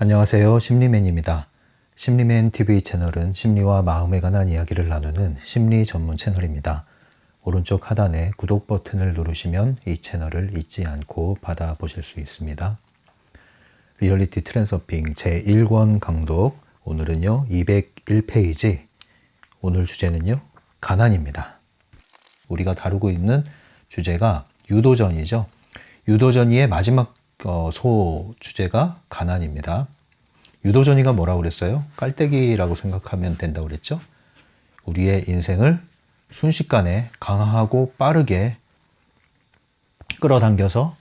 안녕하세요. 심리맨입니다. 심리맨 TV 채널은 심리와 마음에 관한 이야기를 나누는 심리 전문 채널입니다. 오른쪽 하단에 구독 버튼을 누르시면 이 채널을 잊지 않고 받아보실 수 있습니다. 리얼리티 트랜서핑 제1권 강독, 오늘은요 201페이지, 오늘 주제는요 가난입니다. 우리가 다루고 있는 주제가 유도전이죠. 유도전이의 마지막 소 주제가 가난입니다. 유도전이가 뭐라고 그랬어요? 깔때기라고 생각하면 된다고 그랬죠? 우리의 인생을 순식간에 강하고 빠르게 끌어당겨서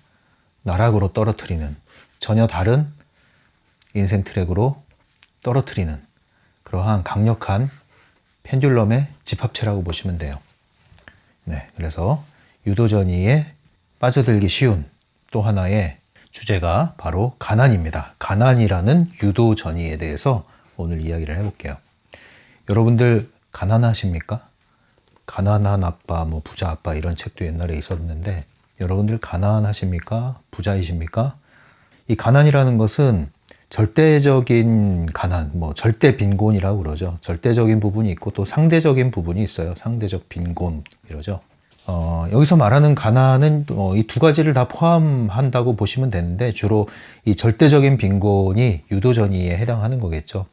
나락으로 떨어뜨리는, 전혀 다른 인생 트랙으로 떨어뜨리는 그러한 강력한 펜듈럼의 집합체라고 보시면 돼요. 네, 그래서 유도전이에 빠져들기 쉬운 또 하나의 주제가 바로 가난입니다. 가난이라는 유도전이에 대해서 오늘 이야기를 해볼게요. 여러분들 가난하십니까? 가난한 아빠, 부자 아빠 이런 책도 옛날에 있었는데 여러분들 가난하십니까? 부자이십니까? 이 가난이라는 것은 절대적인 가난, 절대 빈곤이라고 그러죠. 절대적인 부분이 있고 또 상대적인 부분이 있어요. 상대적 빈곤 이러죠. 여기서 말하는 가난은 이 두 가지를 다 포함한다고 보시면 되는데 주로 이 절대적인 빈곤이 유도전이에 해당하는 거겠죠.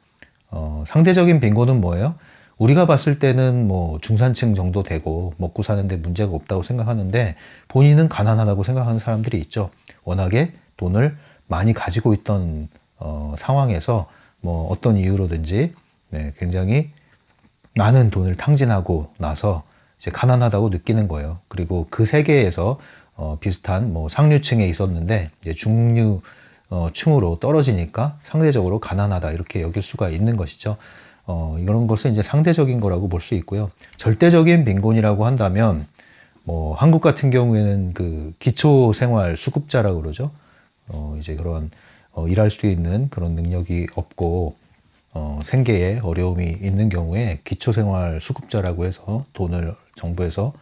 상대적인 빈곤은 뭐예요? 우리가 봤을 때는 중산층 정도 되고 먹고 사는데 문제가 없다고 생각하는데 본인은 가난하다고 생각하는 사람들이 있죠. 워낙에 돈을 많이 가지고 있던 상황에서 어떤 이유로든지 굉장히 많은 돈을 탕진하고 나서 이제 가난하다고 느끼는 거예요. 그리고 그 세계에서 비슷한 상류층에 있었는데 이제 중류층으로 떨어지니까 상대적으로 가난하다 이렇게 여길 수가 있는 것이죠. 이런 것은 이제 상대적인 거라고 볼 수 있고요. 절대적인 빈곤이라고 한다면 한국 같은 경우에는 그 기초생활 수급자라고 그러죠. 이제 그런 일할 수 있는 그런 능력이 없고 생계에 어려움이 있는 경우에 기초생활 수급자라고 해서 돈을 정부에서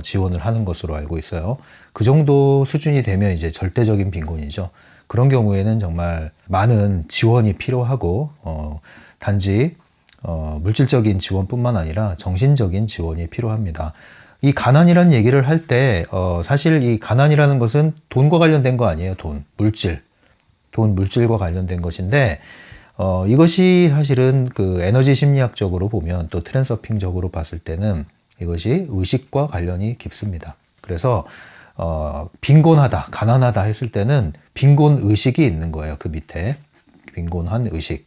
지원을 하는 것으로 알고 있어요. 그 정도 수준이 되면 이제 절대적인 빈곤이죠. 그런 경우에는 정말 많은 지원이 필요하고 단지 물질적인 지원뿐만 아니라 정신적인 지원이 필요합니다. 이 가난이라는 얘기를 할 때 사실 이 가난이라는 것은 돈과 관련된 거 아니에요. 물질과 관련된 것인데 이것이 사실은 그 에너지 심리학적으로 보면 또 트랜서핑적으로 봤을 때는 이것이 의식과 관련이 깊습니다. 그래서 빈곤하다, 가난하다 했을 때는 빈곤 의식이 있는 거예요. 그 밑에 빈곤한 의식.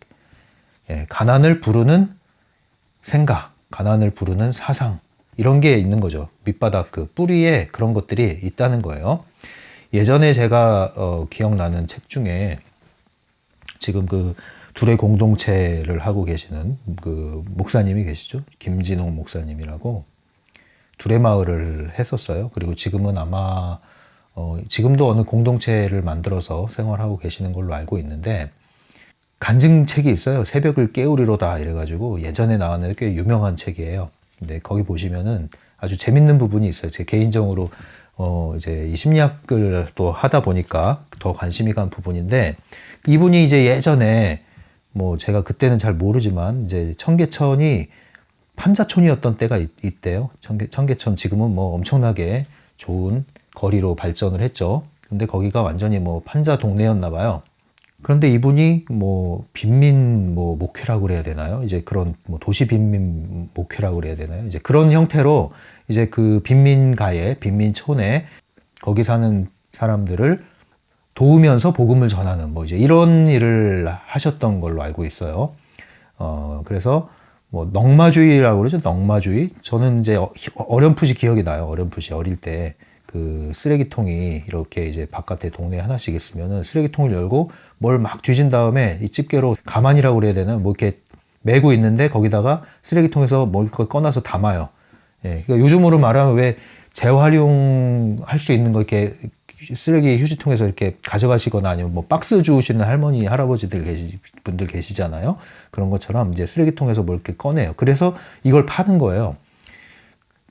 가난을 부르는 생각, 가난을 부르는 사상 이런 게 있는 거죠. 밑바닥 그 뿌리에 그런 것들이 있다는 거예요. 예전에 제가 기억나는 책 중에 지금 그 둘의 공동체를 하고 계시는 그 목사님이 계시죠. 김진홍 목사님이라고 둘의 마을을 했었어요. 그리고 지금은 아마 지금도 어느 공동체를 만들어서 생활하고 계시는 걸로 알고 있는데 간증책이 있어요. 새벽을 깨우리로다 이래가지고 예전에 나왔는 꽤 유명한 책이에요. 근데 거기 보시면은 아주 재밌는 부분이 있어요. 제 개인적으로 이제 이 심리학을 또 하다 보니까 더 관심이 간 부분인데 이분이 이제 예전에 제가 그때는 잘 모르지만 이제 청계천이 판자촌이었던 때가 있대요. 청계천 지금은 엄청나게 좋은 거리로 발전을 했죠. 근데 거기가 완전히 판자 동네였나 봐요. 그런데 이분이 빈민 목회라고 그래야 되나요? 이제 그런 도시 빈민 목회라고 그래야 되나요? 이제 그런 형태로 이제 그 빈민가에 빈민촌에 거기 사는 사람들을 도우면서 복음을 전하는 이제 이런 일을 하셨던 걸로 알고 있어요. 그래서 넝마주의라고 그러죠. 넝마주의. 저는 이제 어렴풋이 기억이 나요. 어렴풋이 어릴 때 그 쓰레기통이 이렇게 이제 바깥에 동네에 하나씩 있으면은 쓰레기통을 열고 뭘 막 뒤진 다음에 이 집게로 가만이라고 그래야 되나 이렇게 메고 있는데 거기다가 쓰레기통에서 뭘 꺼내서 담아요. 그러니까 요즘으로 말하면 왜 재활용할 수 있는 거 이렇게 쓰레기 휴지통에서 이렇게 가져가시거나 아니면 박스 주우시는 할머니, 할아버지들 분들 계시잖아요. 그런 것처럼 이제 쓰레기통에서 뭘 이렇게 꺼내요. 그래서 이걸 파는 거예요.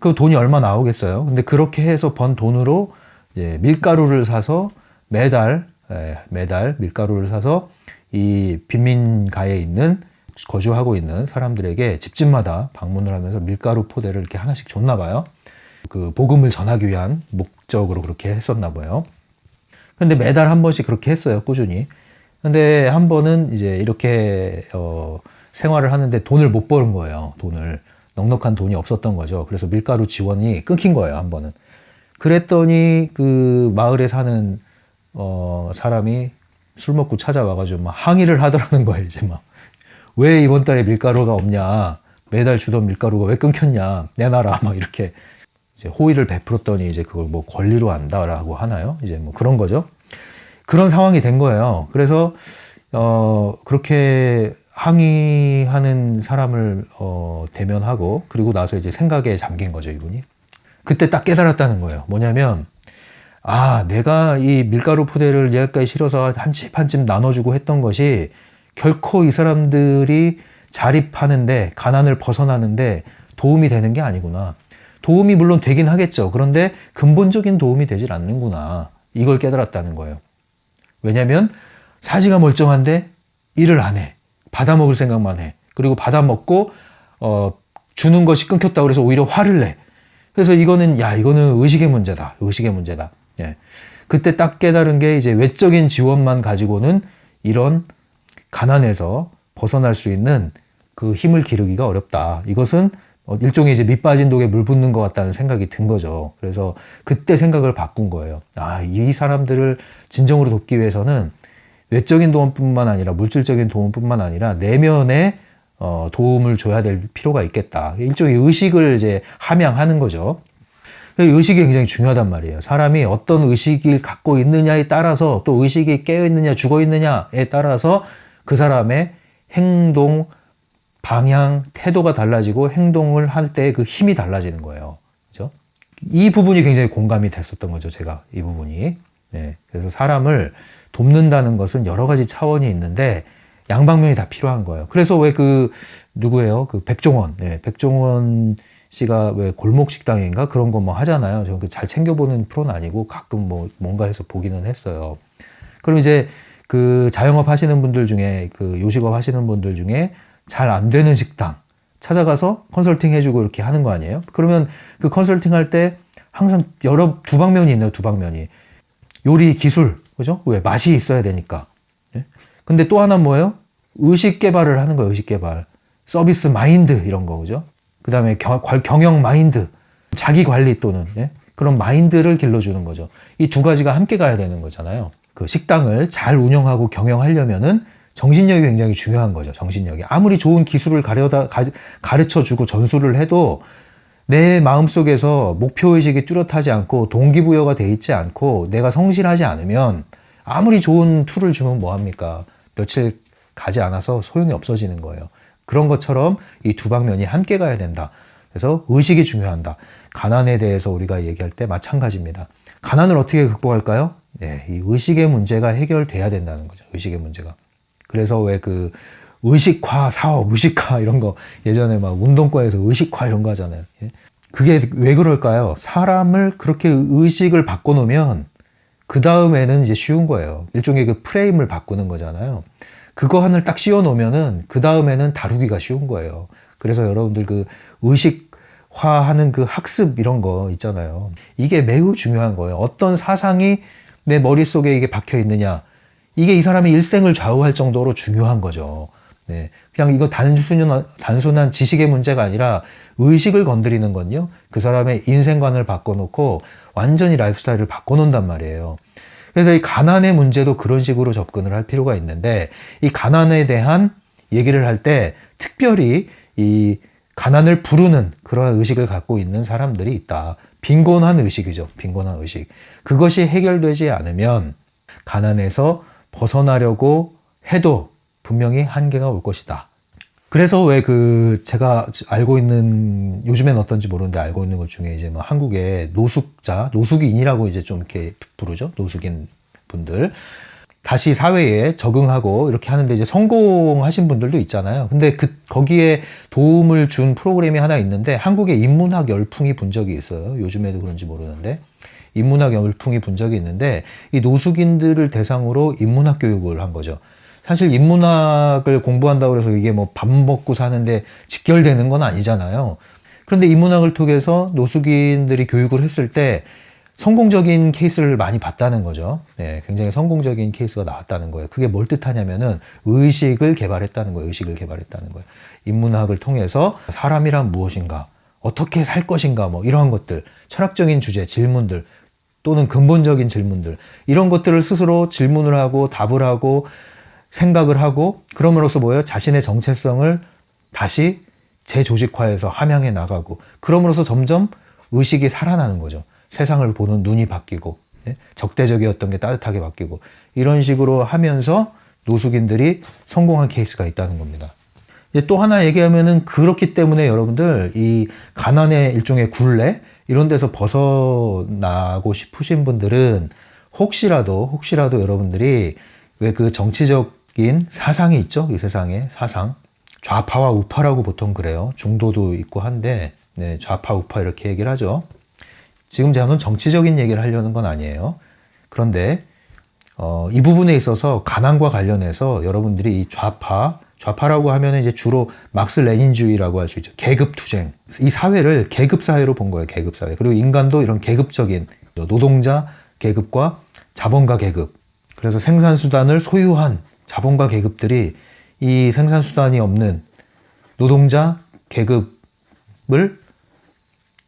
그 돈이 얼마 나오겠어요? 근데 그렇게 해서 번 돈으로 이제 밀가루를 사서 매달 밀가루를 사서 이 빈민가에 있는 거주하고 있는 사람들에게 집집마다 방문을 하면서 밀가루 포대를 이렇게 하나씩 줬나 봐요. 그 복음을 전하기 위한 목적으로 그렇게 했었나 봐요. 근데 매달 한 번씩 그렇게 했어요, 꾸준히. 근데 한 번은 이제 이렇게 생활을 하는데 돈을 못 버는 거예요. 넉넉한 돈이 없었던 거죠. 그래서 밀가루 지원이 끊긴 거예요, 한 번은. 그랬더니 그 마을에 사는 사람이 술 먹고 찾아와가지고 막 항의를 하더라는 거예요, 이제 막. 왜 이번 달에 밀가루가 없냐? 매달 주던 밀가루가 왜 끊겼냐? 내놔라, 막 이렇게 이제 호의를 베풀었더니 이제 그걸 뭐 권리로 안다라고 하나요? 이제 뭐 그런 거죠. 그런 상황이 된 거예요. 그래서 그렇게 항의하는 사람을 대면하고 그리고 나서 이제 생각에 잠긴 거죠, 이분이. 그때 딱 깨달았다는 거예요. 뭐냐면 내가 이 밀가루 포대를 얘까지 실어서 한 집 한 집 나눠주고 했던 것이 결코 이 사람들이 자립하는데, 가난을 벗어나는데 도움이 되는 게 아니구나. 도움이 물론 되긴 하겠죠. 그런데 근본적인 도움이 되질 않는구나. 이걸 깨달았다는 거예요. 왜냐면 사지가 멀쩡한데 일을 안 해. 받아먹을 생각만 해. 그리고 받아먹고 주는 것이 끊겼다고 해서 오히려 화를 내. 그래서 이거는 의식의 문제다. 의식의 문제다. 예. 그때 딱 깨달은 게 이제 외적인 지원만 가지고는 이런 가난에서 벗어날 수 있는 그 힘을 기르기가 어렵다. 이것은 일종의 이제 밑 빠진 독에 물 붓는 것 같다는 생각이 든 거죠. 그래서 그때 생각을 바꾼 거예요. 이 사람들을 진정으로 돕기 위해서는 외적인 도움뿐만 아니라 물질적인 도움뿐만 아니라 내면에 도움을 줘야 될 필요가 있겠다. 일종의 의식을 이제 함양하는 거죠. 의식이 굉장히 중요하단 말이에요. 사람이 어떤 의식을 갖고 있느냐에 따라서, 또 의식이 깨어 있느냐 죽어 있느냐에 따라서 그 사람의 행동, 방향, 태도가 달라지고 행동을 할 때 그 힘이 달라지는 거예요. 그죠? 이 부분이 굉장히 공감이 됐었던 거죠, 제가. 이 부분이. 네. 그래서 사람을 돕는다는 것은 여러 가지 차원이 있는데 양방면이 다 필요한 거예요. 그래서 왜 누구예요? 백종원. 네. 백종원 씨가 왜 골목 식당인가 그런 거 뭐 하잖아요. 저는 잘 챙겨보는 프로는 아니고 가끔 뭔가 해서 보기는 했어요. 그럼 이제 그 자영업 하시는 분들 중에, 그 요식업 하시는 분들 중에 잘 안 되는 식당 찾아가서 컨설팅 해주고 이렇게 하는 거 아니에요? 그러면 그 컨설팅 할 때 항상 두 방면이 있네요, 두 방면이. 요리 기술, 그죠? 왜? 맛이 있어야 되니까. 예? 근데 또 하나 뭐예요? 의식 개발을 하는 거예요, 의식 개발. 서비스 마인드, 이런 거, 그죠? 그 다음에 경영 마인드, 자기 관리 또는, 예? 그런 마인드를 길러주는 거죠. 이 두 가지가 함께 가야 되는 거잖아요. 그 식당을 잘 운영하고 경영하려면은 정신력이 굉장히 중요한 거죠. 정신력이. 아무리 좋은 기술을 가르쳐주고 전수를 해도 내 마음속에서 목표의식이 뚜렷하지 않고 동기부여가 돼 있지 않고 내가 성실하지 않으면 아무리 좋은 툴을 주면 뭐합니까? 며칠 가지 않아서 소용이 없어지는 거예요. 그런 것처럼 이 두 방면이 함께 가야 된다. 그래서 의식이 중요하다. 가난에 대해서 우리가 얘기할 때 마찬가지입니다. 가난을 어떻게 극복할까요? 네, 이 의식의 문제가 해결돼야 된다는 거죠. 의식의 문제가. 그래서 왜 의식화 사업, 의식화 이런 거 예전에 막 운동과에서 의식화 이런 거 하잖아요. 그게 왜 그럴까요? 사람을 그렇게 의식을 바꿔놓으면 그 다음에는 이제 쉬운 거예요. 일종의 그 프레임을 바꾸는 거잖아요. 그거 하나를 딱 씌워놓으면은 그 다음에는 다루기가 쉬운 거예요. 그래서 여러분들 그 의식화하는 그 학습 이런 거 있잖아요. 이게 매우 중요한 거예요. 어떤 사상이 내 머릿속에 이게 박혀 있느냐. 이게 이 사람의 일생을 좌우할 정도로 중요한 거죠. 네. 그냥 이거 단순한 지식의 문제가 아니라 의식을 건드리는 건요. 그 사람의 인생관을 바꿔놓고 완전히 라이프스타일을 바꿔놓는단 말이에요. 그래서 이 가난의 문제도 그런 식으로 접근을 할 필요가 있는데 이 가난에 대한 얘기를 할 때 특별히 이 가난을 부르는 그러한 의식을 갖고 있는 사람들이 있다. 빈곤한 의식이죠. 빈곤한 의식. 그것이 해결되지 않으면 가난에서 벗어나려고 해도 분명히 한계가 올 것이다. 그래서 왜 제가 알고 있는, 요즘엔 어떤지 모르는데 알고 있는 것 중에 이제 뭐 한국의 노숙인이라고 이제 좀 이렇게 부르죠. 노숙인 분들. 다시 사회에 적응하고 이렇게 하는데 이제 성공하신 분들도 있잖아요. 근데 거기에 도움을 준 프로그램이 하나 있는데 한국에 인문학 열풍이 분 적이 있어요. 요즘에도 그런지 모르는데. 인문학 열풍이 분 적이 있는데 이 노숙인들을 대상으로 인문학 교육을 한 거죠. 사실 인문학을 공부한다고 해서 이게 뭐 밥 먹고 사는데 직결되는 건 아니잖아요. 그런데 인문학을 통해서 노숙인들이 교육을 했을 때 성공적인 케이스를 많이 봤다는 거죠. 네, 굉장히 성공적인 케이스가 나왔다는 거예요. 그게 뭘 뜻하냐면은 의식을 개발했다는 거예요. 의식을 개발했다는 거예요. 인문학을 통해서 사람이란 무엇인가, 어떻게 살 것인가, 뭐 이러한 것들, 철학적인 주제, 질문들, 또는 근본적인 질문들, 이런 것들을 스스로 질문을 하고 답을 하고 생각을 하고, 그럼으로써 뭐예요? 자신의 정체성을 다시 재조직화해서 함양해 나가고, 그럼으로써 점점 의식이 살아나는 거죠. 세상을 보는 눈이 바뀌고, 적대적이었던 게 따뜻하게 바뀌고, 이런 식으로 하면서 노숙인들이 성공한 케이스가 있다는 겁니다. 이제 또 하나 얘기하면은, 그렇기 때문에 여러분들 이 가난의 일종의 굴레 이런 데서 벗어나고 싶으신 분들은 혹시라도 여러분들이 왜 그 정치적인 사상이 있죠? 이 세상에 사상, 좌파와 우파라고 보통 그래요. 중도도 있고 한데, 네, 좌파 우파 이렇게 얘기를 하죠. 지금 저는 정치적인 얘기를 하려는 건 아니에요. 그런데 이 부분에 있어서 가난과 관련해서 여러분들이 이 좌파라고 하면 이제 주로 막스 레닌주의라고 할 수 있죠. 계급 투쟁. 이 사회를 계급 사회로 본 거예요. 계급 사회. 그리고 인간도 이런 계급적인 노동자 계급과 자본가 계급. 그래서 생산수단을 소유한 자본가 계급들이 이 생산수단이 없는 노동자 계급을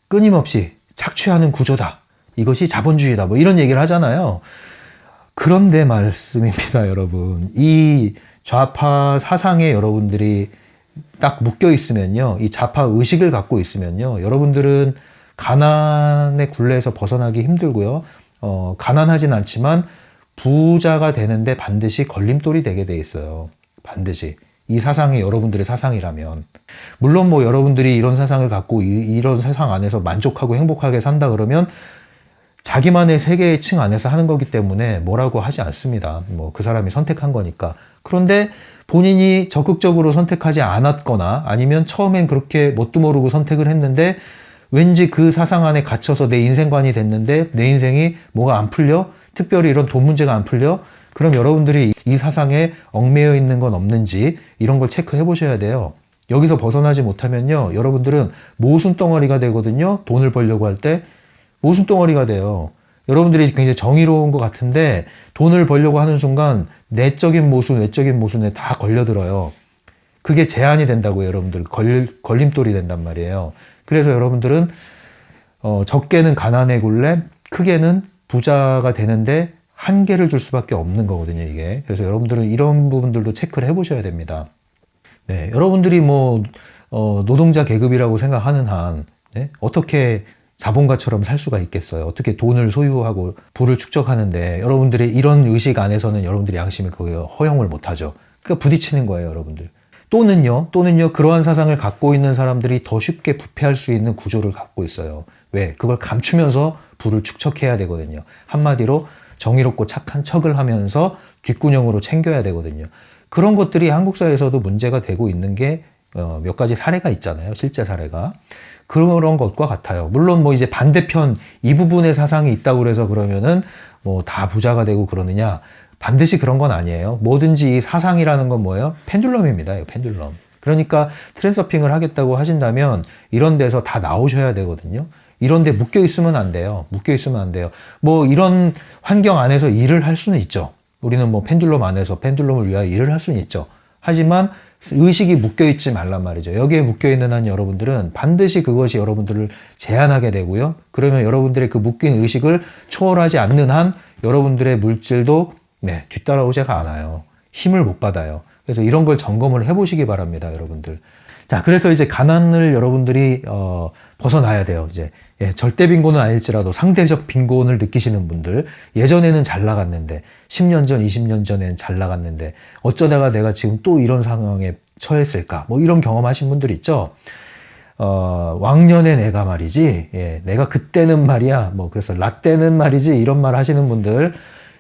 끊임없이 착취하는 구조다. 이것이 자본주의다. 뭐 이런 얘기를 하잖아요. 그런데 말씀입니다, 여러분. 이 좌파 사상에 여러분들이 딱 묶여 있으면요, 이 좌파 의식을 갖고 있으면요, 여러분들은 가난의 굴레에서 벗어나기 힘들고요, 가난하진 않지만 부자가 되는데 반드시 걸림돌이 되게 돼 있어요. 반드시. 이 사상이 여러분들의 사상이라면. 물론 뭐 여러분들이 이런 사상을 갖고 이런 세상 안에서 만족하고 행복하게 산다 그러면 자기만의 세계의 층 안에서 하는 거기 때문에 뭐라고 하지 않습니다. 뭐 그 사람이 선택한 거니까. 그런데 본인이 적극적으로 선택하지 않았거나 아니면 처음엔 그렇게 뭣도 모르고 선택을 했는데 왠지 그 사상 안에 갇혀서 내 인생관이 됐는데 내 인생이 뭐가 안 풀려? 특별히 이런 돈 문제가 안 풀려? 그럼 여러분들이 이 사상에 얽매여 있는 건 없는지 이런 걸 체크해 보셔야 돼요. 여기서 벗어나지 못하면요, 여러분들은 모순덩어리가 되거든요. 돈을 벌려고 할 때 모순덩어리가 돼요. 여러분들이 굉장히 정의로운 것 같은데 돈을 벌려고 하는 순간 내적인 모순, 외적인 모순에 다 걸려들어요. 그게 제한이 된다고요, 여러분들. 걸림돌이 된단 말이에요. 그래서 여러분들은 적게는 가난의 굴레, 크게는 부자가 되는데 한계를 줄 수밖에 없는 거거든요, 이게. 그래서 여러분들은 이런 부분들도 체크를 해보셔야 됩니다. 네, 여러분들이 뭐 노동자 계급이라고 생각하는 한, 네? 어떻게 자본가처럼 살 수가 있겠어요? 어떻게 돈을 소유하고 부를 축적하는데 여러분들이 이런 의식 안에서는 여러분들이 양심이 그거 허용을 못하죠. 그러니까 부딪히는 거예요, 여러분들. 또는요, 그러한 사상을 갖고 있는 사람들이 더 쉽게 부패할 수 있는 구조를 갖고 있어요. 왜? 그걸 감추면서 부를 축적해야 되거든요. 한마디로 정의롭고 착한 척을 하면서 뒷구녕으로 챙겨야 되거든요. 그런 것들이 한국 사회에서도 문제가 되고 있는 게 몇 가지 사례가 있잖아요. 실제 사례가. 그런 것과 같아요. 물론 뭐 이제 반대편 이 부분의 사상이 있다고 그래서 그러면은 뭐 다 부자가 되고 그러느냐? 반드시 그런 건 아니에요. 뭐든지 이 사상이라는 건 뭐예요? 펜듈럼입니다. 펜듈럼. 그러니까 트랜서핑을 하겠다고 하신다면 이런 데서 다 나오셔야 되거든요. 이런 데 묶여 있으면 안 돼요. 묶여 있으면 안 돼요. 뭐 이런 환경 안에서 일을 할 수는 있죠. 우리는 뭐 펜듈럼 안에서 펜듈럼을 위하여 일을 할 수는 있죠. 하지만 의식이 묶여 있지 말란 말이죠. 여기에 묶여 있는 한 여러분들은 반드시 그것이 여러분들을 제한하게 되고요. 그러면 여러분들의 그 묶인 의식을 초월하지 않는 한 여러분들의 물질도 뒤따라오지가 않아요. 힘을 못 받아요. 그래서 이런 걸 점검을 해보시기 바랍니다, 여러분들. 자, 그래서 이제 가난을 여러분들이 벗어나야 돼요. 이제 절대 빈곤은 아닐지라도 상대적 빈곤을 느끼시는 분들, 예전에는 잘 나갔는데 10년 전, 20년 전엔 잘 나갔는데 어쩌다가 내가 지금 또 이런 상황에 처했을까? 뭐 이런 경험하신 분들 있죠. 왕년에 내가 말이지, 내가 그때는 말이야, 뭐 그래서 라떼는 말이지 이런 말 하시는 분들,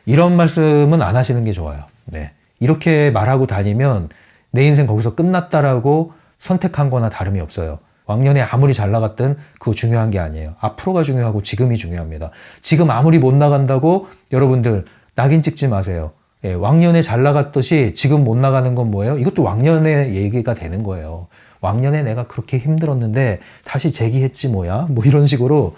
이런 말씀은 안 하시는 게 좋아요. 네. 이렇게 말하고 다니면 내 인생 거기서 끝났다라고 선택한 거나 다름이 없어요. 왕년에 아무리 잘 나갔든 그거 중요한 게 아니에요. 앞으로가 중요하고 지금이 중요합니다. 지금 아무리 못 나간다고 여러분들 낙인 찍지 마세요. 예, 왕년에 잘 나갔듯이 지금 못 나가는 건 뭐예요? 이것도 왕년의 얘기가 되는 거예요. 왕년에 내가 그렇게 힘들었는데 다시 재기했지 뭐야? 뭐 이런 식으로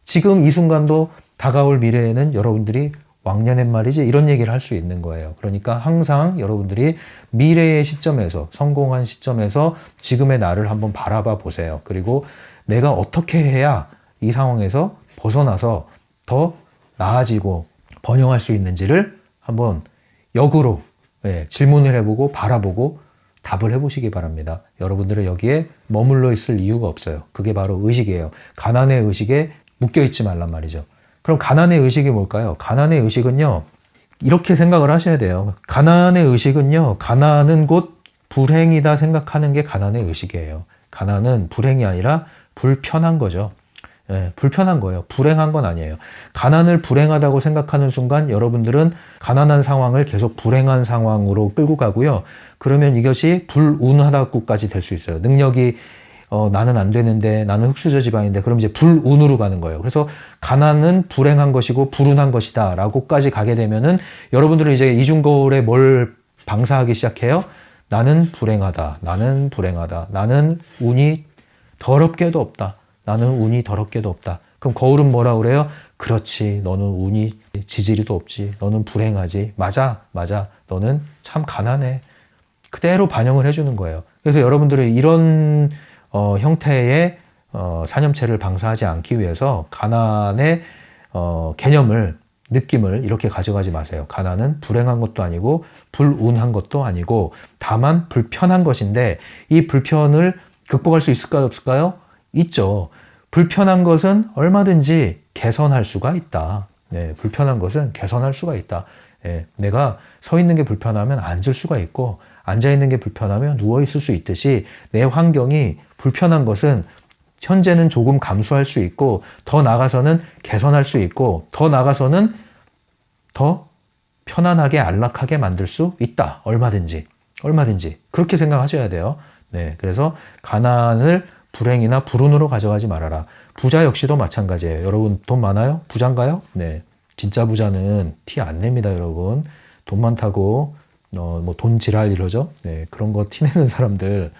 지금 이 순간도 다가올 미래에는 여러분들이 왕년엔 말이지 이런 얘기를 할 수 있는 거예요. 그러니까 항상 여러분들이 미래의 시점에서 성공한 시점에서 지금의 나를 한번 바라봐 보세요. 그리고 내가 어떻게 해야 이 상황에서 벗어나서 더 나아지고 번영할 수 있는지를 한번 역으로 질문을 해보고 바라보고 답을 해보시기 바랍니다. 여러분들은 여기에 머물러 있을 이유가 없어요. 그게 바로 의식이에요. 가난의 의식에 묶여있지 말란 말이죠. 그럼 가난의 의식이 뭘까요? 가난의 의식은요, 이렇게 생각을 하셔야 돼요. 가난의 의식은요, 가난은 곧 불행이다 생각하는 게 가난의 의식이에요. 가난은 불행이 아니라 불편한 거죠. 예, 불편한 거예요. 불행한 건 아니에요. 가난을 불행하다고 생각하는 순간 여러분들은 가난한 상황을 계속 불행한 상황으로 끌고 가고요. 그러면 이것이 불운하다고까지 될 수 있어요. 능력이 나는 안 되는데, 나는 흙수저 집안인데, 그럼 이제 불운으로 가는 거예요. 그래서 가난은 불행한 것이고 불운한 것이다 라고까지 가게 되면은 여러분들은 이제 이중거울에 뭘 방사하기 시작해요? 나는 불행하다. 나는 불행하다. 나는 운이 더럽게도 없다. 나는 운이 더럽게도 없다. 그럼 거울은 뭐라 그래요? 그렇지. 너는 운이 지지리도 없지. 너는 불행하지. 맞아. 맞아. 너는 참 가난해. 그대로 반영을 해주는 거예요. 그래서 여러분들이 이런 형태의 사념체를 방사하지 않기 위해서 가난의 개념을, 느낌을 이렇게 가져가지 마세요. 가난은 불행한 것도 아니고 불운한 것도 아니고 다만 불편한 것인데 이 불편을 극복할 수 있을까요? 없을까요? 있죠. 불편한 것은 얼마든지 개선할 수가 있다. 네, 불편한 것은 개선할 수가 있다. 네, 내가 서 있는 게 불편하면 앉을 수가 있고 앉아있는 게 불편하면 누워있을 수 있듯이 내 환경이 불편한 것은 현재는 조금 감수할 수 있고 더 나아가서는 개선할 수 있고 더 나아가서는 더 편안하게 안락하게 만들 수 있다. 얼마든지. 얼마든지. 그렇게 생각하셔야 돼요. 네, 그래서 가난을 불행이나 불운으로 가져가지 말아라. 부자 역시도 마찬가지예요. 여러분 돈 많아요? 부자인가요? 네, 진짜 부자는 티 안 냅니다, 여러분. 돈 많다고 뭐 돈 지랄 이러죠. 네, 그런 거 티내는 사람들,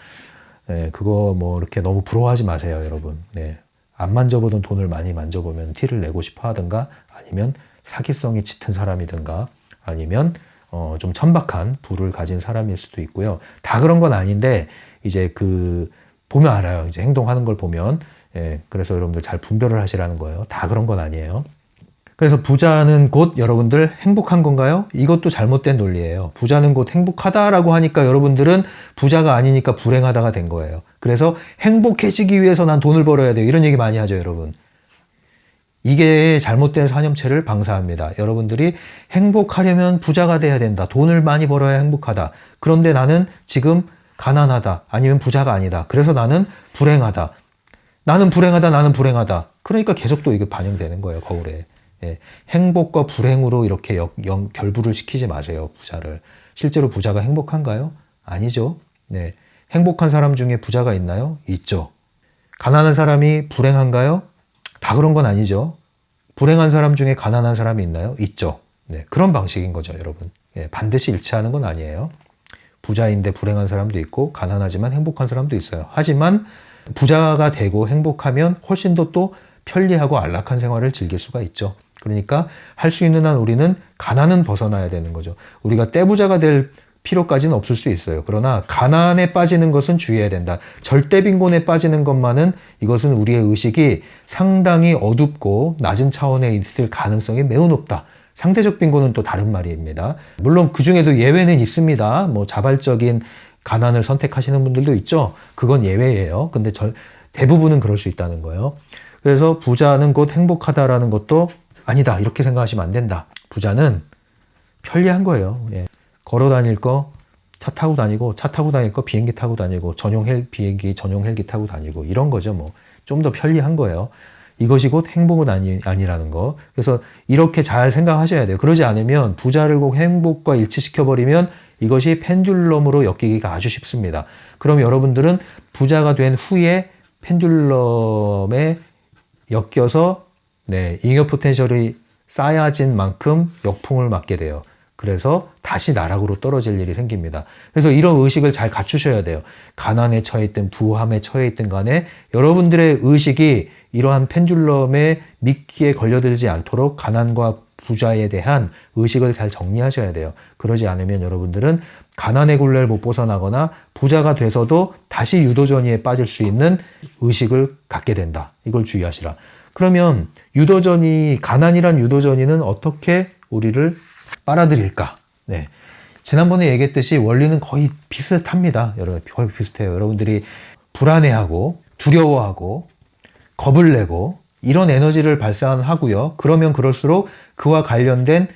네, 그거 뭐 이렇게 너무 부러워하지 마세요, 여러분. 네, 안 만져보던 돈을 많이 만져보면 티를 내고 싶어 하든가, 아니면 사기성이 짙은 사람이든가, 아니면 좀 천박한 부를 가진 사람일 수도 있고요. 다 그런 건 아닌데 이제 보면 알아요. 이제 행동하는 걸 보면. 예, 그래서 여러분들 잘 분별을 하시라는 거예요. 다 그런 건 아니에요. 그래서 부자는 곧 여러분들 행복한 건가요? 이것도 잘못된 논리예요. 부자는 곧 행복하다라고 하니까 여러분들은 부자가 아니니까 불행하다가 된 거예요. 그래서 행복해지기 위해서 난 돈을 벌어야 돼요. 이런 얘기 많이 하죠, 여러분. 이게 잘못된 사념체를 방사합니다. 여러분들이 행복하려면 부자가 돼야 된다. 돈을 많이 벌어야 행복하다. 그런데 나는 지금 가난하다. 아니면 부자가 아니다. 그래서 나는 불행하다. 나는 불행하다. 나는 불행하다. 그러니까 계속 또 이게 반영되는 거예요, 거울에. 예, 행복과 불행으로 이렇게 결부를 시키지 마세요, 부자를. 실제로 부자가 행복한가요? 아니죠. 네, 행복한 사람 중에 부자가 있나요? 있죠. 가난한 사람이 불행한가요? 다 그런 건 아니죠. 불행한 사람 중에 가난한 사람이 있나요? 있죠. 네, 그런 방식인 거죠, 여러분. 예, 반드시 일치하는 건 아니에요. 부자인데 불행한 사람도 있고 가난하지만 행복한 사람도 있어요. 하지만 부자가 되고 행복하면 훨씬 더 또 편리하고 안락한 생활을 즐길 수가 있죠. 그러니까 할 수 있는 한 우리는 가난은 벗어나야 되는 거죠. 우리가 떼부자가 될 필요까지는 없을 수 있어요. 그러나 가난에 빠지는 것은 주의해야 된다. 절대 빈곤에 빠지는 것만은 이것은 우리의 의식이 상당히 어둡고 낮은 차원에 있을 가능성이 매우 높다. 상대적 빈곤은 또 다른 말입니다. 물론 그 중에도 예외는 있습니다. 뭐 자발적인 가난을 선택하시는 분들도 있죠. 그건 예외예요. 근데 대부분은 그럴 수 있다는 거예요. 그래서 부자는 곧 행복하다라는 것도 아니다. 이렇게 생각하시면 안 된다. 부자는 편리한 거예요. 예. 걸어 다닐 거 차 타고 다니고, 차 타고 다닐 거 비행기 타고 다니고, 비행기 전용 헬기 타고 다니고, 이런 거죠. 뭐 좀 더 편리한 거예요. 이것이 곧 행복은 아니라는 거. 그래서 이렇게 잘 생각하셔야 돼요. 그러지 않으면 부자를 꼭 행복과 일치시켜버리면 이것이 펜듈럼으로 엮이기가 아주 쉽습니다. 그럼 여러분들은 부자가 된 후에 펜듈럼에 엮여서 잉여 포텐셜이 쌓여진 만큼 역풍을 맞게 돼요. 그래서 다시 나락으로 떨어질 일이 생깁니다. 그래서 이런 의식을 잘 갖추셔야 돼요. 가난에 처해 있든 부함에 처해 있든 간에 여러분들의 의식이 이러한 펜듈럼의 미끼에 걸려들지 않도록 가난과 부자에 대한 의식을 잘 정리하셔야 돼요. 그러지 않으면 여러분들은 가난의 굴레를 못 벗어나거나 부자가 돼서도 다시 유도전이에 빠질 수 있는 의식을 갖게 된다. 이걸 주의하시라. 그러면 가난이란 유도전이는 어떻게 우리를 빨아들일까? 네. 지난번에 얘기했듯이 원리는 거의 비슷합니다. 여러분, 거의 비슷해요. 여러분들이 불안해하고 두려워하고 겁을 내고 이런 에너지를 발산하고요. 그러면 그럴수록 그와 관련된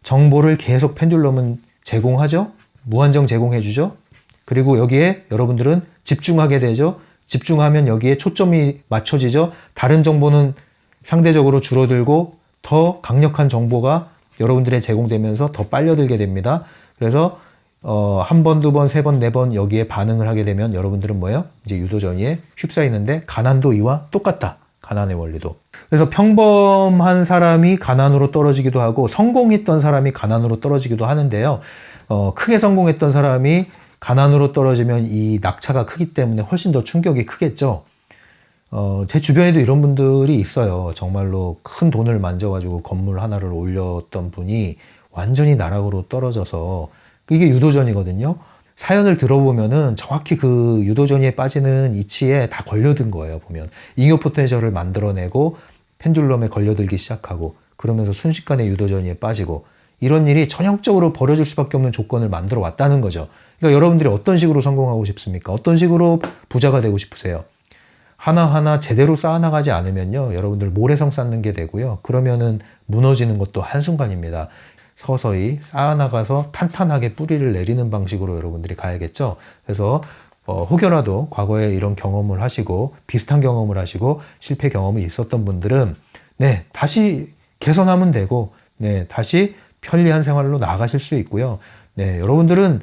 정보를 계속 펜듈럼은 제공하죠. 무한정 제공해주죠. 그리고 여기에 여러분들은 집중하게 되죠. 집중하면 여기에 초점이 맞춰지죠. 다른 정보는 상대적으로 줄어들고 더 강력한 정보가 여러분들에 제공되면서 더 빨려들게 됩니다. 그래서 한 번, 두 번, 세 번, 네 번 여기에 반응을 하게 되면 여러분들은 뭐예요? 이제 유도전이에 휩싸이는데 가난도 이와 똑같다. 가난의 원리도. 그래서 평범한 사람이 가난으로 떨어지기도 하고 성공했던 사람이 가난으로 떨어지기도 하는데요. 크게 성공했던 사람이 가난으로 떨어지면 이 낙차가 크기 때문에 훨씬 더 충격이 크겠죠. 제 주변에도 이런 분들이 있어요. 정말로 큰 돈을 만져가지고 건물 하나를 올렸던 분이 완전히 나락으로 떨어져서 이게 유도전이거든요. 사연을 들어보면은 정확히 그 유도전이에 빠지는 이치에 다 걸려든 거예요. 보면 잉여 포텐셜을 만들어내고 펜듈럼에 걸려들기 시작하고 그러면서 순식간에 유도전이에 빠지고 이런 일이 전형적으로 벌어질 수밖에 없는 조건을 만들어 왔다는 거죠. 그러니까 여러분들이 어떤 식으로 성공하고 싶습니까? 어떤 식으로 부자가 되고 싶으세요? 하나하나 제대로 쌓아나가지 않으면요, 여러분들 모래성 쌓는 게 되고요. 그러면은 무너지는 것도 한순간입니다. 서서히 쌓아나가서 탄탄하게 뿌리를 내리는 방식으로 여러분들이 가야겠죠. 그래서 혹여라도 과거에 이런 경험을 하시고 비슷한 경험을 하시고 실패 경험이 있었던 분들은 다시 개선하면 되고 다시 편리한 생활로 나아가실 수 있고요. 여러분들은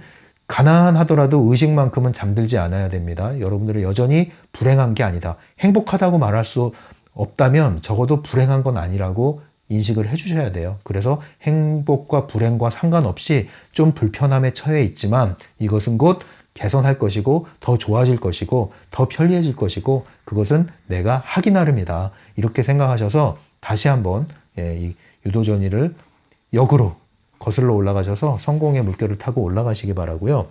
가난하더라도 의식만큼은 잠들지 않아야 됩니다. 여러분들은 여전히 불행한 게 아니다. 행복하다고 말할 수 없다면 적어도 불행한 건 아니라고 인식을 해주셔야 돼요. 그래서 행복과 불행과 상관없이 좀 불편함에 처해 있지만 이것은 곧 개선할 것이고 더 좋아질 것이고 더 편리해질 것이고 그것은 내가 하기 나름이다. 이렇게 생각하셔서 다시 한번 이 유도전이를 역으로 거슬러 올라가셔서 성공의 물결을 타고 올라가시기 바라고요.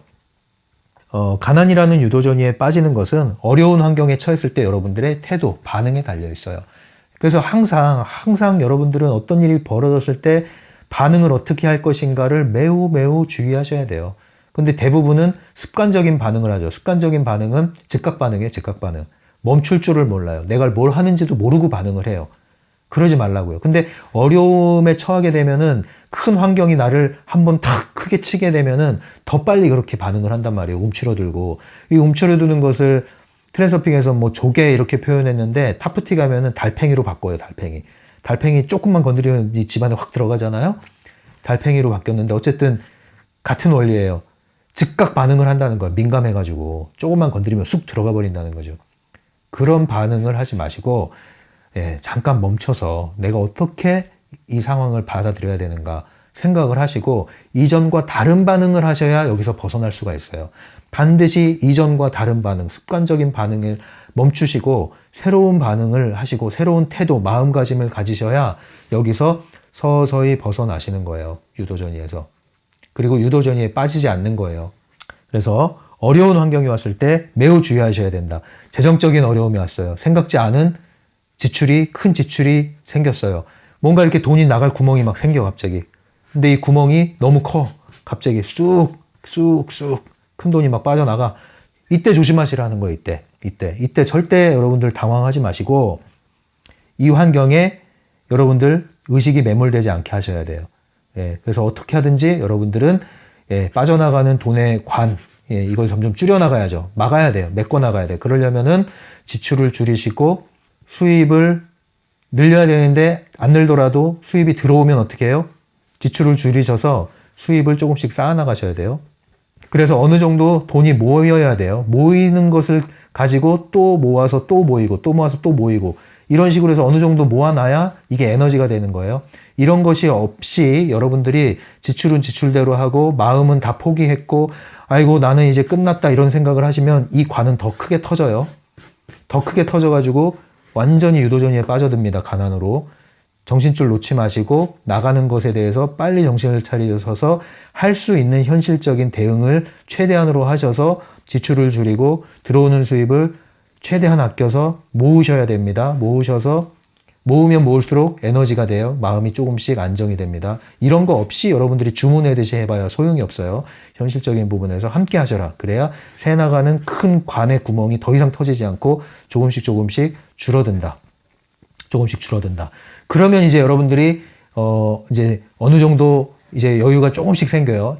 가난이라는 유도전이에 빠지는 것은 어려운 환경에 처했을 때 여러분들의 태도, 반응에 달려 있어요. 그래서 항상 여러분들은 어떤 일이 벌어졌을 때 반응을 어떻게 할 것인가를 매우 주의하셔야 돼요. 근데 대부분은 습관적인 반응을 하죠. 습관적인 반응은 즉각 반응이에요, 즉각 반응. 멈출 줄을 몰라요. 내가 뭘 하는지도 모르고 반응을 해요. 그러지 말라고요. 근데 어려움에 처하게 되면은 큰 환경이 나를 한번 탁 크게 치게 되면은 더 빨리 그렇게 반응을 한단 말이에요. 움츠러들고. 이 움츠러드는 것을 트랜서핑에서 뭐 조개 이렇게 표현했는데 타프티 가면은 달팽이로 바꿔요, 달팽이. 달팽이 조금만 건드리면 이 집안에 확 들어가잖아요. 달팽이로 바뀌었는데 어쨌든 같은 원리예요. 즉각 반응을 한다는 거예요. 민감해가지고 조금만 건드리면 쑥 들어가 버린다는 거죠. 그런 반응을 하지 마시고 잠깐 멈춰서 내가 어떻게 이 상황을 받아들여야 되는가 생각을 하시고 이전과 다른 반응을 하셔야 여기서 벗어날 수가 있어요. 반드시 이전과 다른 반응, 습관적인 반응을 멈추시고 새로운 반응을 하시고 새로운 태도, 마음가짐을 가지셔야 여기서 서서히 벗어나시는 거예요. 유도전이에서. 그리고 유도전이에 빠지지 않는 거예요. 그래서 어려운 환경이 왔을 때 매우 주의하셔야 된다. 재정적인 어려움이 왔어요. 생각지 않은 큰 지출이 생겼어요. 뭔가 이렇게 돈이 나갈 구멍이 막 생겨, 갑자기. 근데 이 구멍이 너무 커. 갑자기 쑥 큰 돈이 막 빠져나가. 이때 조심하시라는 거예요, 이때 절대 여러분들 당황하지 마시고 이 환경에 여러분들 의식이 매몰되지 않게 하셔야 돼요. 그래서 어떻게 하든지 여러분들은 빠져나가는 돈의 이걸 점점 줄여나가야죠. 막아야 돼요. 메꿔나가야 돼요. 그러려면은 지출을 줄이시고 수입을 늘려야 되는데 안 늘더라도 수입이 들어오면 어떻게 해요? 지출을 줄이셔서 수입을 조금씩 쌓아나가셔야 돼요. 그래서 어느 정도 돈이 모여야 돼요. 모이는 것을 가지고 또 모아서 또 모이고 또 모아서 또 모이고 이런 식으로 해서 어느 정도 모아놔야 이게 에너지가 되는 거예요. 이런 것이 없이 여러분들이 지출은 지출대로 하고 마음은 다 포기했고 아이고 나는 이제 끝났다 이런 생각을 하시면 이 관은 더 크게 터져요. 더 크게 터져가지고 완전히 유도전이에 빠져듭니다. 가난으로. 정신줄 놓지 마시고 나가는 것에 대해서 빨리 정신을 차리셔서 할 수 있는 현실적인 대응을 최대한으로 하셔서 지출을 줄이고 들어오는 수입을 최대한 아껴서 모으셔야 됩니다. 모으셔서 모으면 모을수록 에너지가 돼요. 마음이 조금씩 안정이 됩니다. 이런 거 없이 여러분들이 주문하듯이 해봐야 소용이 없어요. 현실적인 부분에서 함께 하셔라. 그래야 새 나가는 큰 관의 구멍이 더 이상 터지지 않고 조금씩 조금씩 줄어든다. 조금씩 줄어든다. 그러면 이제 여러분들이 이제 어느 정도 이제 여유가 조금씩 생겨요.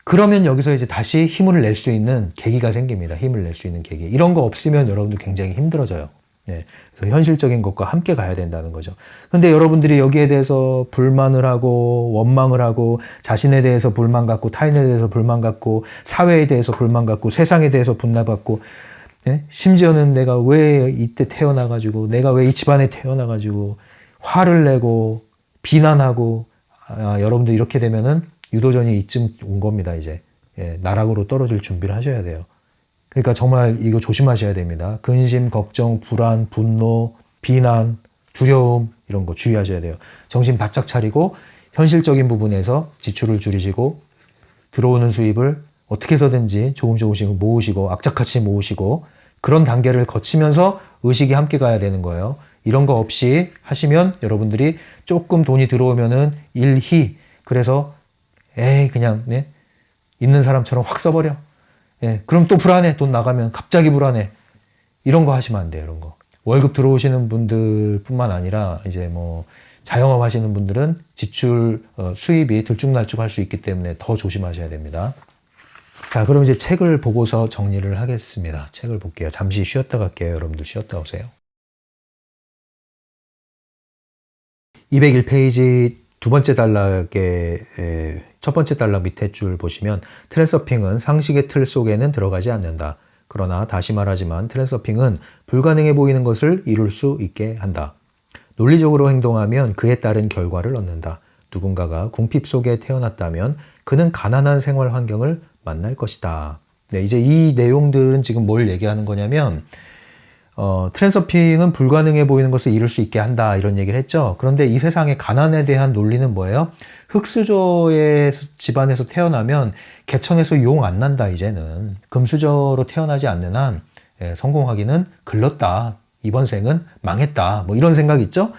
그러면 여기서 이제 다시 힘을 낼 수 있는 계기가 생깁니다. 힘을 낼 수 있는 계기. 이런 거 없으면 여러분들 굉장히 힘들어져요. 네. 그래서 현실적인 것과 함께 가야 된다는 거죠. 근데 여러분들이 여기에 대해서 불만을 하고 원망을 하고 자신에 대해서 불만 갖고 타인에 대해서 불만 갖고 사회에 대해서 불만 갖고 세상에 대해서 분노 갖고 네? 심지어는 내가 왜 이때 태어나가지고 내가 왜 이 집안에 태어나가지고 화를 내고 비난하고 여러분들 이렇게 되면은 유도전이 이쯤 온 겁니다. 이제 나락으로 떨어질 준비를 하셔야 돼요. 그러니까 정말 이거 조심하셔야 됩니다. 근심, 걱정, 불안, 분노, 비난, 두려움 이런 거 주의하셔야 돼요. 정신 바짝 차리고 현실적인 부분에서 지출을 줄이시고 들어오는 수입을 어떻게 해서든지 조금씩 모으시고 악착같이 모으시고 그런 단계를 거치면서 의식이 함께 가야 되는 거예요. 이런 거 없이 하시면 여러분들이 조금 돈이 들어오면은 일희 그래서 그냥 있는 사람처럼 확 써버려. 그럼 또 불안해. 돈 나가면 갑자기 불안해. 이런 거 하시면 안 돼요. 이런 거. 월급 들어오시는 분들뿐만 아니라 이제 뭐 자영업 하시는 분들은 지출 수입이 들쭉날쭉할 수 있기 때문에 더 조심하셔야 됩니다. 자, 그럼 이제 책을 보고서 정리를 하겠습니다. 책을 볼게요. 잠시 쉬었다 갈게요. 여러분들 쉬었다 오세요. 201페이지 두 번째 단락의 첫 번째 단락 밑에 줄 보시면 트랜서핑은 상식의 틀 속에는 들어가지 않는다. 그러나 다시 말하지만 트랜서핑은 불가능해 보이는 것을 이룰 수 있게 한다. 논리적으로 행동하면 그에 따른 결과를 얻는다. 누군가가 궁핍 속에 태어났다면 그는 가난한 생활 환경을 만날 것이다. 네, 이제 이 내용들은 지금 뭘 얘기하는 거냐면 트랜서핑은 불가능해 보이는 것을 이룰 수 있게 한다 이런 얘기를 했죠. 그런데 이 세상의 가난에 대한 논리는 뭐예요? 흙수저의 집안에서 태어나면 개천에서 용 안 난다 이제는. 금수저로 태어나지 않는 한 성공하기는 글렀다. 이번 생은 망했다. 뭐 이런 생각 있죠?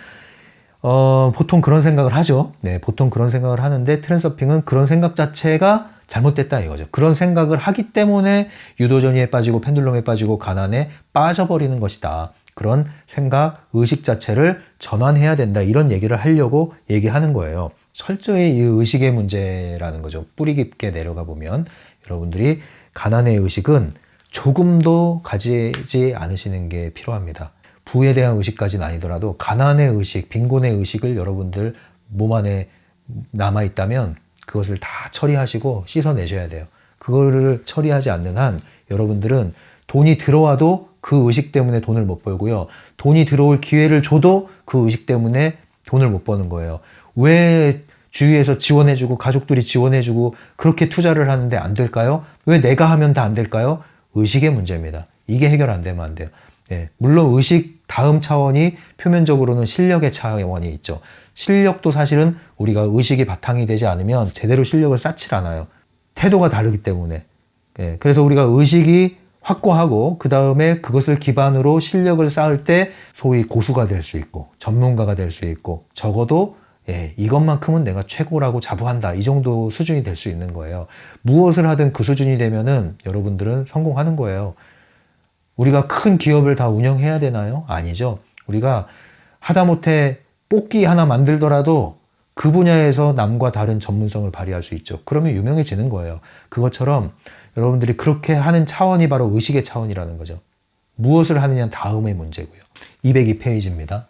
보통 그런 생각을 하죠. 네, 보통 그런 생각을 하는데 트랜서핑은 그런 생각 자체가 잘못됐다 이거죠. 그런 생각을 하기 때문에 유도전이에 빠지고 펜듈럼에 빠지고 가난에 빠져버리는 것이다. 그런 생각, 의식 자체를 전환해야 된다. 이런 얘기를 하려고 얘기하는 거예요. 철저히 이 의식의 문제라는 거죠. 뿌리 깊게 내려가 보면 여러분들이 가난의 의식은 조금도 가지지 않으시는 게 필요합니다. 부에 대한 의식까지는 아니더라도 가난의 의식, 빈곤의 의식을 여러분들 몸 안에 남아있다면 그것을 다 처리하시고 씻어내셔야 돼요. 그거를 처리하지 않는 한 여러분들은 돈이 들어와도 그 의식 때문에 돈을 못 벌고요. 돈이 들어올 기회를 줘도 그 의식 때문에 돈을 못 버는 거예요. 왜 주위에서 지원해주고 가족들이 지원해주고 그렇게 투자를 하는데 안 될까요? 왜 내가 하면 다 안 될까요? 의식의 문제입니다. 이게 해결 안 되면 안 돼요. 물론 의식 다음 차원이 표면적으로는 실력의 차원이 있죠. 실력도 사실은 우리가 의식이 바탕이 되지 않으면 제대로 실력을 쌓질 않아요. 태도가 다르기 때문에. 그래서 우리가 의식이 확고하고 그 다음에 그것을 기반으로 실력을 쌓을 때 소위 고수가 될 수 있고 전문가가 될 수 있고 적어도 이것만큼은 내가 최고라고 자부한다. 이 정도 수준이 될 수 있는 거예요. 무엇을 하든 그 수준이 되면은 여러분들은 성공하는 거예요. 우리가 큰 기업을 다 운영해야 되나요? 아니죠. 우리가 하다못해 뽑기 하나 만들더라도 그 분야에서 남과 다른 전문성을 발휘할 수 있죠. 그러면 유명해지는 거예요. 그것처럼 여러분들이 그렇게 하는 차원이 바로 의식의 차원이라는 거죠. 무엇을 하느냐는 다음의 문제고요. 202페이지입니다.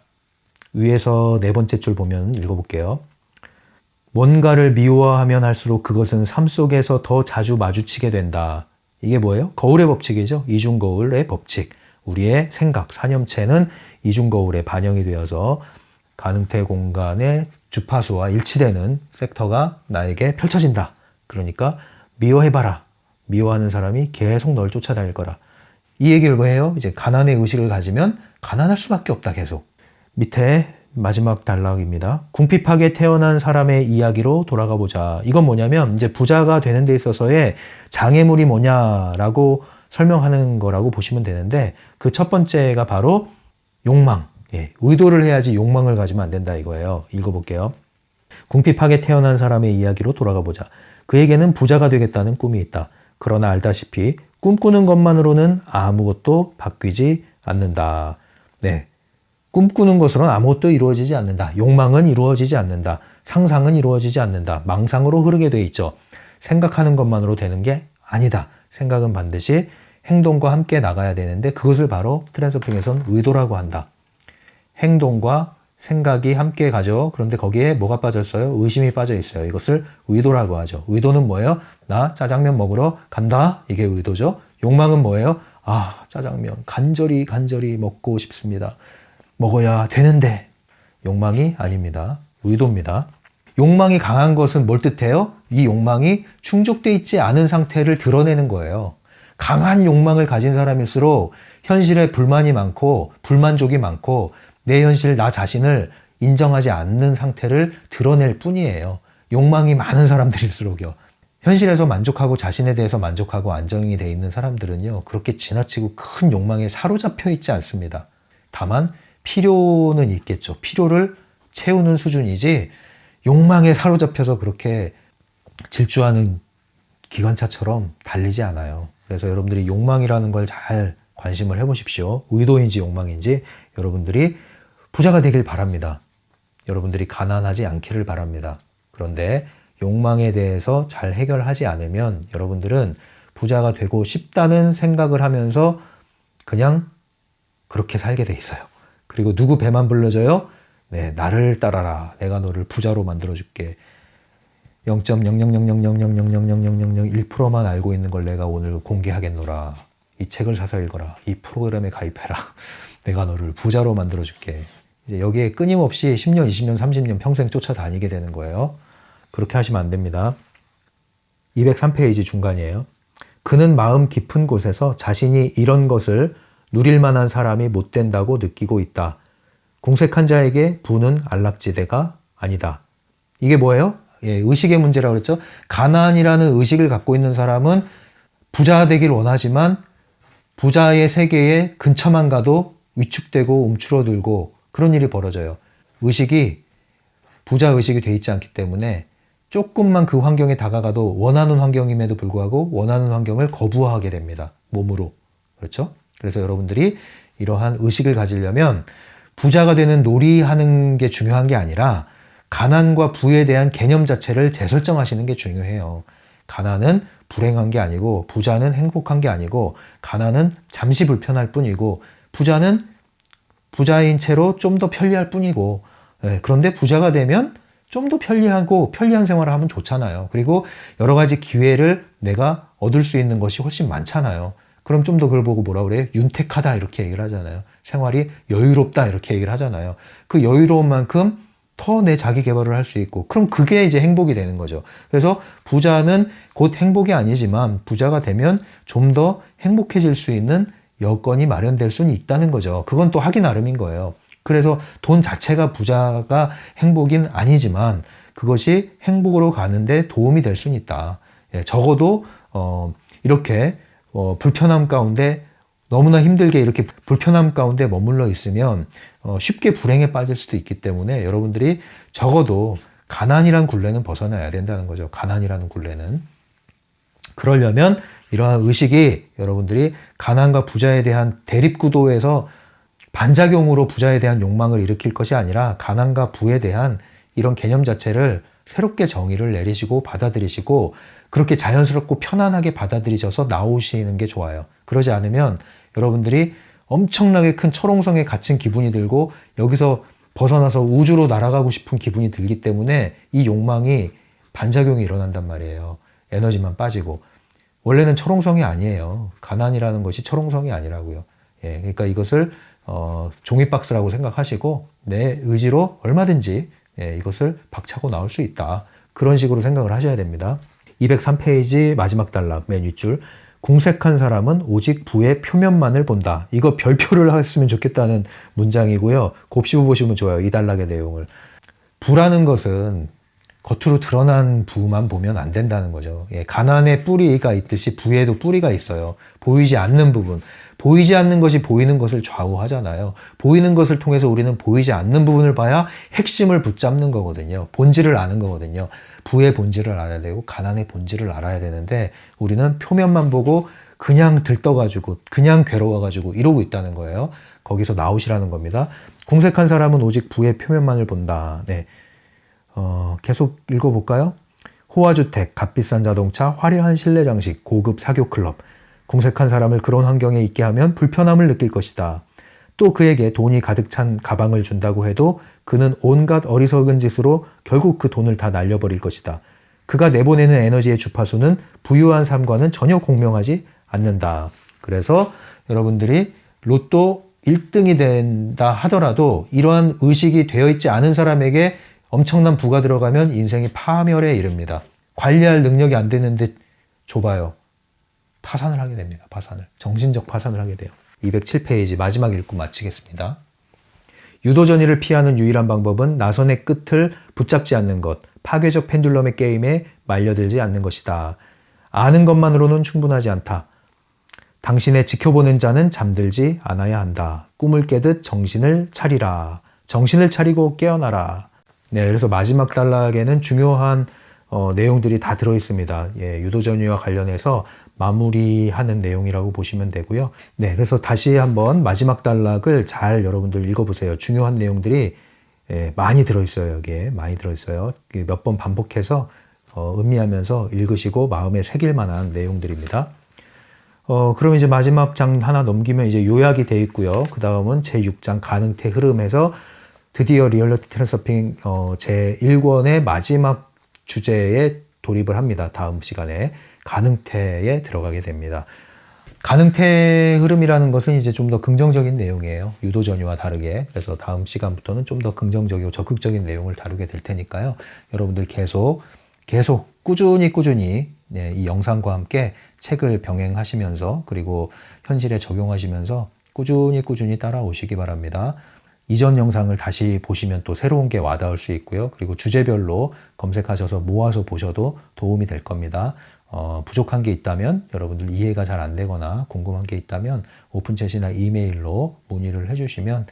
위에서 네 번째 줄 보면 읽어볼게요. 뭔가를 미워하면 할수록 그것은 삶 속에서 더 자주 마주치게 된다. 이게 뭐예요? 거울의 법칙이죠. 이중거울의 법칙. 우리의 생각, 사념체는 이중거울에 반영이 되어서 가능태 공간의 주파수와 일치되는 섹터가 나에게 펼쳐진다. 그러니까 미워해봐라. 미워하는 사람이 계속 널 쫓아다닐 거라. 이 얘기를 왜 해요? 이제 가난의 의식을 가지면 가난할 수밖에 없다, 계속. 밑에 마지막 단락입니다. 궁핍하게 태어난 사람의 이야기로 돌아가 보자. 이건 뭐냐면 이제 부자가 되는 데 있어서의 장애물이 뭐냐라고 설명하는 거라고 보시면 되는데 그 첫 번째가 바로 욕망. 예, 의도를 해야지 욕망을 가지면 안 된다 이거예요. 읽어볼게요. 궁핍하게 태어난 사람의 이야기로 돌아가 보자. 그에게는 부자가 되겠다는 꿈이 있다. 그러나 알다시피 꿈꾸는 것만으로는 아무것도 바뀌지 않는다. 네. 꿈꾸는 것으로는 아무것도 이루어지지 않는다. 욕망은 이루어지지 않는다. 상상은 이루어지지 않는다. 망상으로 흐르게 돼 있죠. 생각하는 것만으로 되는 게 아니다. 생각은 반드시 행동과 함께 나가야 되는데 그것을 바로 트랜서핑에선 의도라고 한다. 행동과 생각이 함께 가죠. 그런데 거기에 뭐가 빠졌어요? 의심이 빠져 있어요. 이것을 의도라고 하죠. 의도는 뭐예요? 나 짜장면 먹으러 간다. 이게 의도죠. 욕망은 뭐예요? 아, 짜장면 간절히 먹고 싶습니다. 먹어야 되는데 욕망이 아닙니다. 의도입니다. 욕망이 강한 것은 뭘 뜻해요? 이 욕망이 충족되어 있지 않은 상태를 드러내는 거예요. 강한 욕망을 가진 사람일수록 현실에 불만이 많고 불만족이 많고 내 현실 나 자신을 인정하지 않는 상태를 드러낼 뿐이에요. 욕망이 많은 사람들일수록요. 현실에서 만족하고 자신에 대해서 만족하고 안정이 돼 있는 사람들은요. 그렇게 지나치고 큰 욕망에 사로잡혀 있지 않습니다. 다만 필요는 있겠죠. 필요를 채우는 수준이지 욕망에 사로잡혀서 그렇게 질주하는 기관차처럼 달리지 않아요. 그래서 여러분들이 욕망이라는 걸 잘 관심을 해보십시오. 의도인지 욕망인지 여러분들이 부자가 되길 바랍니다. 여러분들이 가난하지 않기를 바랍니다. 그런데 욕망에 대해서 잘 해결하지 않으면 여러분들은 부자가 되고 싶다는 생각을 하면서 그냥 그렇게 살게 돼 있어요. 그리고 누구 배만 불러줘요? 네, 나를 따라라. 내가 너를 부자로 만들어줄게. 0.00000000001%만 알고 있는 걸 내가 오늘 공개하겠노라. 이 책을 사서 읽어라. 이 프로그램에 가입해라. 내가 너를 부자로 만들어줄게. 이제 여기에 끊임없이 10년, 20년, 30년 평생 쫓아다니게 되는 거예요. 그렇게 하시면 안 됩니다. 203페이지 중간이에요. 그는 마음 깊은 곳에서 자신이 이런 것을 누릴 만한 사람이 못 된다고 느끼고 있다. 궁색한 자에게 부는 안락지대가 아니다. 이게 뭐예요? 예, 의식의 문제라고 그랬죠. 가난이라는 의식을 갖고 있는 사람은 부자 되길 원하지만 부자의 세계에 근처만 가도 위축되고 움츠러들고 그런 일이 벌어져요. 의식이 부자 의식이 돼 있지 않기 때문에 조금만 그 환경에 다가가도 원하는 환경임에도 불구하고 원하는 환경을 거부하게 됩니다. 몸으로. 그렇죠? 그래서 여러분들이 이러한 의식을 가지려면 부자가 되는 놀이하는 게 중요한 게 아니라 가난과 부에 대한 개념 자체를 재설정하시는 게 중요해요. 가난은 불행한 게 아니고 부자는 행복한 게 아니고 가난은 잠시 불편할 뿐이고 부자는 부자인 채로 좀 더 편리할 뿐이고 그런데 부자가 되면 좀 더 편리하고 편리한 생활을 하면 좋잖아요. 그리고 여러 가지 기회를 내가 얻을 수 있는 것이 훨씬 많잖아요. 그럼 좀 더 그걸 보고 뭐라 그래요? 윤택하다 이렇게 얘기를 하잖아요. 생활이 여유롭다 이렇게 얘기를 하잖아요. 그 여유로운 만큼 더 내 자기 개발을 할 수 있고 그럼 그게 이제 행복이 되는 거죠. 그래서 부자는 곧 행복이 아니지만 부자가 되면 좀 더 행복해질 수 있는 여건이 마련될 수는 있다는 거죠. 그건 또 하기 나름인 거예요. 그래서 돈 자체가 부자가 행복인 아니지만 그것이 행복으로 가는데 도움이 될 수는 있다. 예, 적어도 이렇게 불편함 가운데 너무나 힘들게 이렇게 불편함 가운데 머물러 있으면 쉽게 불행에 빠질 수도 있기 때문에 여러분들이 적어도 가난이란 굴레는 벗어나야 된다는 거죠. 가난이라는 굴레는. 그러려면 이러한 의식이 여러분들이 가난과 부자에 대한 대립구도에서 반작용으로 부자에 대한 욕망을 일으킬 것이 아니라 가난과 부에 대한 이런 개념 자체를 새롭게 정의를 내리시고 받아들이시고 그렇게 자연스럽고 편안하게 받아들이셔서 나오시는 게 좋아요. 그러지 않으면 여러분들이 엄청나게 큰 철옹성에 갇힌 기분이 들고 여기서 벗어나서 우주로 날아가고 싶은 기분이 들기 때문에 이 욕망이 반작용이 일어난단 말이에요. 에너지만 빠지고. 원래는 철옹성이 아니에요. 가난이라는 것이 철옹성이 아니라고요. 예, 그러니까 이것을 종이박스라고 생각하시고 내 의지로 얼마든지 예, 이것을 박차고 나올 수 있다. 그런 식으로 생각을 하셔야 됩니다. 203페이지 마지막 단락 맨 윗줄. 궁색한 사람은 오직 부의 표면만을 본다. 이거 별표를 했으면 좋겠다는 문장이고요. 곱씹어 보시면 좋아요. 이 단락의 내용을. 부라는 것은 겉으로 드러난 부만 보면 안 된다는 거죠. 예, 가난에 뿌리가 있듯이 부에도 뿌리가 있어요. 보이지 않는 부분. 보이지 않는 것이 보이는 것을 좌우하잖아요. 보이는 것을 통해서 우리는 보이지 않는 부분을 봐야 핵심을 붙잡는 거거든요. 본질을 아는 거거든요. 부의 본질을 알아야 되고 가난의 본질을 알아야 되는데 우리는 표면만 보고 그냥 들떠가지고 그냥 괴로워가지고 이러고 있다는 거예요. 거기서 나오시라는 겁니다. 궁색한 사람은 오직 부의 표면만을 본다. 네. 계속 읽어볼까요? 호화주택, 값비싼 자동차, 화려한 실내 장식, 고급 사교 클럽. 궁색한 사람을 그런 환경에 있게 하면 불편함을 느낄 것이다. 또 그에게 돈이 가득 찬 가방을 준다고 해도 그는 온갖 어리석은 짓으로 결국 그 돈을 다 날려버릴 것이다. 그가 내보내는 에너지의 주파수는 부유한 삶과는 전혀 공명하지 않는다. 그래서 여러분들이 로또 1등이 된다 하더라도 이러한 의식이 되어 있지 않은 사람에게 엄청난 부가 들어가면 인생이 파멸에 이릅니다. 관리할 능력이 안 되는데 좁아요. 파산을 하게 됩니다. 파산을. 정신적 파산을 하게 돼요. 207페이지 마지막 읽고 마치겠습니다. 유도전이를 피하는 유일한 방법은 나선의 끝을 붙잡지 않는 것, 파괴적 펜듈럼의 게임에 말려들지 않는 것이다. 아는 것만으로는 충분하지 않다. 당신의 지켜보는 자는 잠들지 않아야 한다. 꿈을 깨듯 정신을 차리라. 정신을 차리고 깨어나라. 네, 그래서 마지막 단락에는 중요한 내용들이 다 들어있습니다. 예, 유도전이와 관련해서 마무리하는 내용이라고 보시면 되고요. 네, 그래서 다시 한번 마지막 단락을 잘 여러분들 읽어보세요. 중요한 내용들이 많이 들어있어요. 여기에 많이 들어있어요. 몇 번 반복해서 음미하면서 읽으시고 마음에 새길 만한 내용들입니다. 그럼 이제 마지막 장 하나 넘기면 이제 요약이 되어 있고요. 그 다음은 제6장 가능태 흐름에서 드디어 리얼리티 트랜서핑 제1권의 마지막 주제에 돌입을 합니다. 다음 시간에 가능태에 들어가게 됩니다. 가능태 흐름이라는 것은 이제 좀 더 긍정적인 내용이에요. 유도전이와 다르게. 그래서 다음 시간부터는 좀 더 긍정적이고 적극적인 내용을 다루게 될 테니까요. 여러분들 계속 꾸준히 이 영상과 함께 책을 병행하시면서 그리고 현실에 적용하시면서 꾸준히 따라오시기 바랍니다. 이전 영상을 다시 보시면 또 새로운 게 와닿을 수 있고요. 그리고 주제별로 검색하셔서 모아서 보셔도 도움이 될 겁니다. 부족한 게 있다면 여러분들 이해가 잘 안 되거나 궁금한 게 있다면 오픈챗이나 이메일로 문의를 해주시면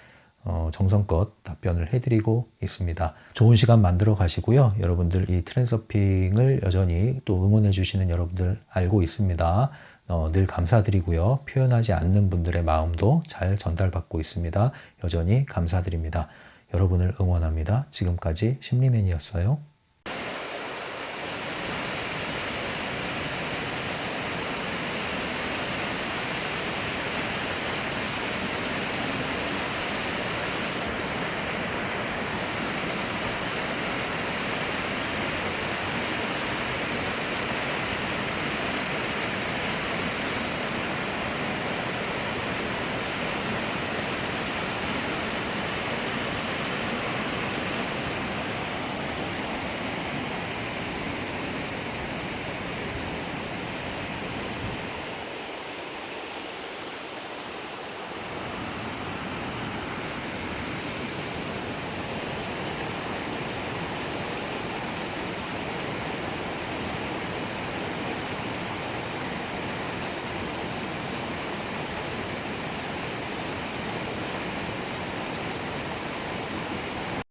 정성껏 답변을 해드리고 있습니다. 좋은 시간 만들어 가시고요. 여러분들 이 트랜서핑을 여전히 또 응원해 주시는 여러분들 알고 있습니다. 늘 감사드리고요. 표현하지 않는 분들의 마음도 잘 전달받고 있습니다. 여전히 감사드립니다. 여러분을 응원합니다. 지금까지 심리맨이었어요.